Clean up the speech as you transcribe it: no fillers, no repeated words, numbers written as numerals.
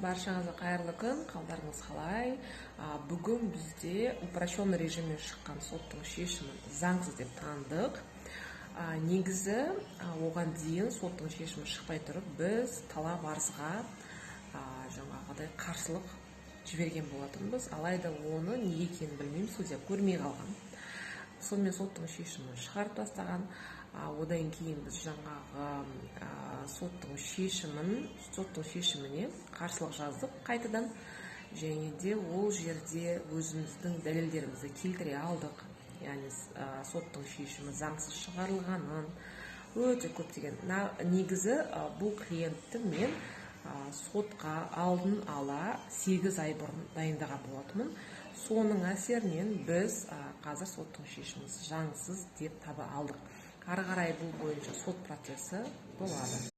Баршаңызға қайырлы күн, қалдарыңыз қалай? Бүгін бізде упрощенный режиммен шыққан соттың шешімін заңсыз деп таныдық. Негізі оған дейін соттың шешімі шықпай тұрып, біз талап арызға жаңағыдай қарсылық жіберген болатынбыз. Алайда оны неге екенін білмеймін, судья көрмей қалған. Сонымен соттың шешімін шығарып тастаған. Одан кейін біз жаңағы соттың шешіміне қарсылық жаздық қайтадан, және де ол жерде өзіміздің дәлелдерімізді келтіре алдық. Яғни соттың шешімі заңсыз шығарылғанын, өте көптеген. Негізі бұл клиентті мен сотқа алдын ала 8 ай бұрын дайындаған болатынмын. Соның әсерінен біз қазір соттың шешімін заңсыз деп таба алдық. Ары қарай бұл бойынша сот процесі болады.